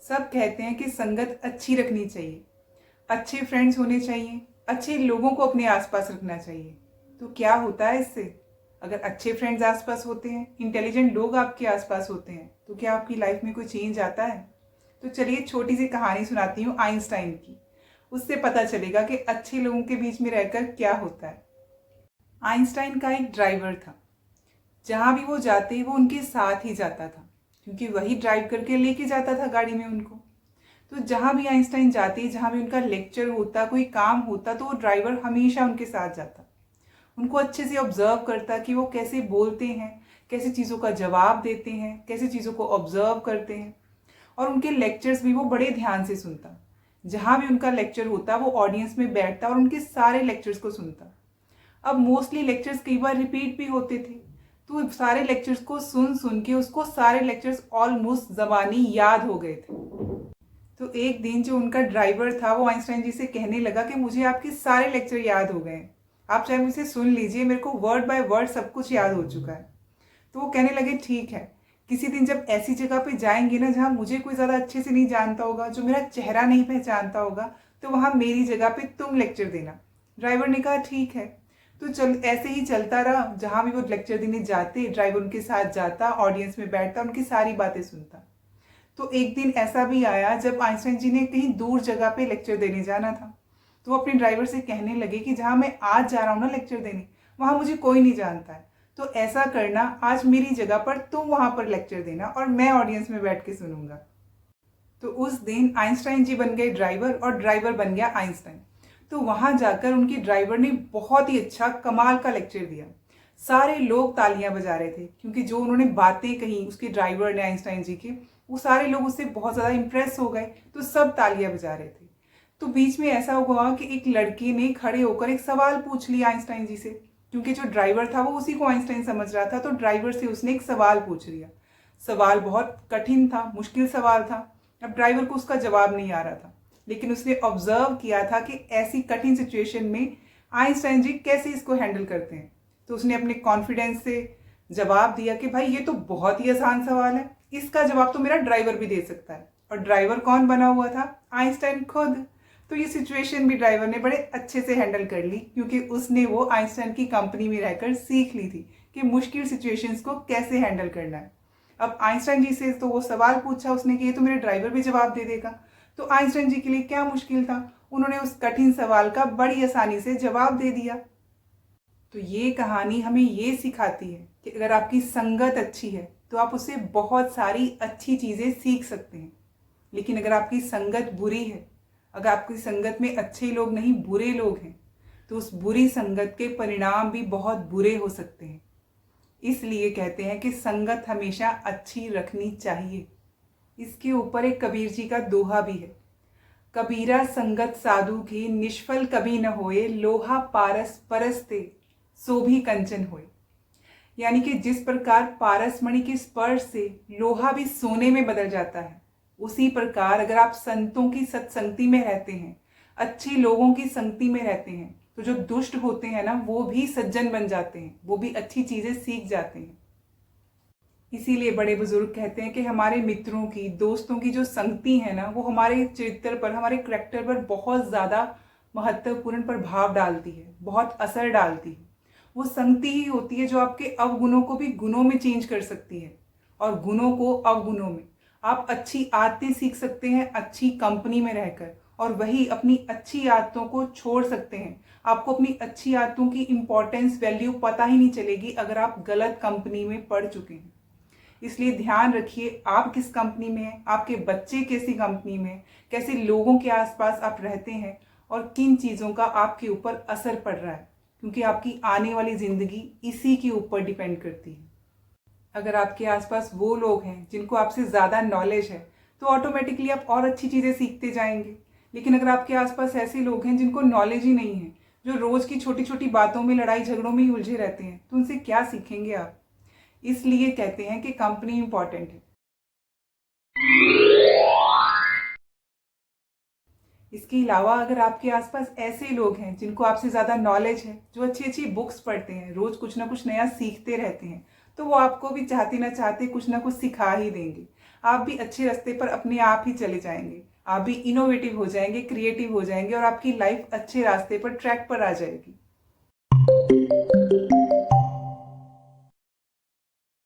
सब कहते हैं कि संगत अच्छी रखनी चाहिए, अच्छे फ्रेंड्स होने चाहिए, अच्छे लोगों को अपने आसपास रखना चाहिए। तो क्या होता है इससे? अगर अच्छे फ्रेंड्स आसपास होते हैं, इंटेलिजेंट लोग आपके आसपास होते हैं, तो क्या आपकी लाइफ में कोई चेंज आता है? तो चलिए छोटी सी कहानी सुनाती हूँ आइंस्टाइन की। उससे पता चलेगा कि अच्छे लोगों के बीच में रहकर क्या होता है। आइंस्टाइन का एक ड्राइवर था। जहाँ भी वो जाते वो उनके साथ ही जाता था, क्योंकि वही ड्राइव करके लेके जाता था गाड़ी में उनको। तो जहाँ भी आइंस्टाइन जाते, जहाँ भी उनका लेक्चर होता, कोई काम होता, तो वो ड्राइवर हमेशा उनके साथ जाता। उनको अच्छे से ऑब्जर्व करता कि वो कैसे बोलते हैं, कैसे चीज़ों का जवाब देते हैं, कैसे चीज़ों को ऑब्जर्व करते हैं। और उनके लेक्चर्स भी वो बड़े ध्यान से सुनता। जहाँ भी उनका लेक्चर होता वो ऑडियंस में बैठता और उनके सारे लेक्चर्स को सुनता। अब मोस्टली लेक्चर्स कई बार रिपीट भी होते थे, तो सारे लेक्चर्स को सुन सुन के उसको सारे लेक्चर्स ऑलमोस्ट ज़बानी याद हो गए थे। तो एक दिन जो उनका ड्राइवर था वो आइंस्टाइन जी से कहने लगा कि मुझे आपके सारे लेक्चर याद हो गए हैं, आप चाहे मुझसे सुन लीजिए, मेरे को वर्ड बाय वर्ड सब कुछ याद हो चुका है। तो वो कहने लगे ठीक है, किसी दिन जब ऐसी जगह पे जाएंगे ना जहाँ मुझे कोई ज़्यादा अच्छे से नहीं जानता होगा, जो मेरा चेहरा नहीं पहचानता होगा, तो वहाँ मेरी जगह पे तुम लेक्चर देना। ड्राइवर ने कहा ठीक है। तो चल ऐसे ही चलता रहा। जहाँ भी वो लेक्चर देने जाते, ड्राइवर उनके साथ जाता, ऑडियंस में बैठता, उनकी सारी बातें सुनता। तो एक दिन ऐसा भी आया जब आइंस्टाइन जी ने कहीं दूर जगह पे लेक्चर देने जाना था। तो वो अपने ड्राइवर से कहने लगे कि जहाँ मैं आज जा रहा हूँ ना लेक्चर देने, वहाँ मुझे कोई नहीं जानता है, तो ऐसा करना, आज मेरी जगह पर तुम वहाँ पर लेक्चर देना और मैं ऑडियंस में बैठ के सुनूंगा। तो उस दिन आइंस्टाइन जी बन गए ड्राइवर और ड्राइवर बन गया आइंस्टाइन। तो वहाँ जाकर उनके ड्राइवर ने बहुत ही अच्छा कमाल का लेक्चर दिया। सारे लोग तालियां बजा रहे थे, क्योंकि जो उन्होंने बातें कही उसके ड्राइवर ने आइंस्टाइन जी के, वो सारे लोग उससे बहुत ज़्यादा इम्प्रेस हो गए, तो सब तालियां बजा रहे थे। तो बीच में ऐसा हुआ कि एक लड़के ने खड़े होकर एक सवाल पूछ लिया आइंस्टाइन जी से, क्योंकि जो ड्राइवर था वो उसी को आइंस्टाइन समझ रहा था, तो ड्राइवर से उसने एक सवाल पूछ लिया। सवाल बहुत कठिन था, मुश्किल सवाल था। अब ड्राइवर को उसका जवाब नहीं आ रहा था, लेकिन उसने ऑब्जर्व किया था कि ऐसी कठिन सिचुएशन में आइंस्टाइन जी कैसे इसको हैंडल करते हैं। तो उसने अपने कॉन्फिडेंस से जवाब दिया कि भाई ये तो बहुत ही आसान सवाल है, इसका जवाब तो मेरा ड्राइवर भी दे सकता है। और ड्राइवर कौन बना हुआ था? आइंस्टाइन खुद। तो ये सिचुएशन भी ड्राइवर ने बड़े अच्छे से हैंडल कर ली, क्योंकि उसने वो आइंस्टाइन की कंपनी में रहकर सीख ली थी कि मुश्किल सिचुएशंस को कैसे हैंडल करना है। अब आइंस्टाइन जी से तो वो सवाल पूछा उसने कि ये तो मेरे ड्राइवर भी जवाब दे देगा। तो आइंस्टाइन जी के लिए क्या मुश्किल था, उन्होंने उस कठिन सवाल का बड़ी आसानी से जवाब दे दिया। तो ये कहानी हमें ये सिखाती है कि अगर आपकी संगत अच्छी है तो आप उससे बहुत सारी अच्छी चीज़ें सीख सकते हैं। लेकिन अगर आपकी संगत बुरी है, अगर आपकी संगत में अच्छे लोग नहीं बुरे लोग हैं, तो उस बुरी संगत के परिणाम भी बहुत बुरे हो सकते हैं। इसलिए कहते हैं कि संगत हमेशा अच्छी रखनी चाहिए। इसके ऊपर एक कबीर जी का दोहा भी है, कबीरा संगत साधु की निष्फल कभी न होए, लोहा पारस परसते सो भी कंचन होए। यानी कि जिस प्रकार पारसमणि के स्पर्श से लोहा भी सोने में बदल जाता है, उसी प्रकार अगर आप संतों की सत्संगति में रहते हैं, अच्छे लोगों की संगति में रहते हैं, तो जो दुष्ट होते हैं ना वो भी सज्जन बन जाते हैं, वो भी अच्छी चीजें सीख जाते हैं। इसीलिए बड़े बुजुर्ग कहते हैं कि हमारे मित्रों की, दोस्तों की जो संगति है ना, वो हमारे चरित्र पर, हमारे करैक्टर पर बहुत ज़्यादा महत्वपूर्ण प्रभाव डालती है, बहुत असर डालती है। वो संगति ही होती है जो आपके अवगुणों को भी गुणों में चेंज कर सकती है, और गुणों को अवगुणों में। आप अच्छी आदतें सीख सकते हैं अच्छी कंपनी में रहकर, और वही अपनी अच्छी आदतों को छोड़ सकते हैं। आपको अपनी अच्छी आदतों की इंपॉर्टेंस, वैल्यू पता ही नहीं चलेगी अगर आप गलत कंपनी में पड़ चुके हैं। इसलिए ध्यान रखिए आप किस कंपनी में हैं, आपके बच्चे कैसी कंपनी में हैं, कैसे लोगों के आसपास आप रहते हैं, और किन चीज़ों का आपके ऊपर असर पड़ रहा है, क्योंकि आपकी आने वाली ज़िंदगी इसी के ऊपर डिपेंड करती है। अगर आपके आसपास वो लोग हैं जिनको आपसे ज़्यादा नॉलेज है, तो ऑटोमेटिकली आप और अच्छी चीज़ें सीखते जाएंगे। लेकिन अगर आपके आसपास ऐसे लोग हैं जिनको नॉलेज ही नहीं है, जो रोज़ की छोटी छोटी बातों में, लड़ाई झगड़ों में ही उलझे रहते हैं, तो उनसे क्या सीखेंगे आप? इसलिए कहते हैं कि कंपनी इंपॉर्टेंट है। इसके अलावा अगर आपके आसपास ऐसे लोग हैं जिनको आपसे ज़्यादा नॉलेज है, जो अच्छी अच्छी बुक्स पढ़ते हैं, रोज़ कुछ ना कुछ नया सीखते रहते हैं, तो वो आपको भी चाहते ना चाहते कुछ ना कुछ सिखा ही देंगे। आप भी अच्छे रास्ते पर अपने आप ही चले जाएंगे। आप भी इनोवेटिव हो जाएंगे, क्रिएटिव हो जाएंगे और आपकी लाइफ अच्छे रास्ते पर, ट्रैक पर आ जाएगी।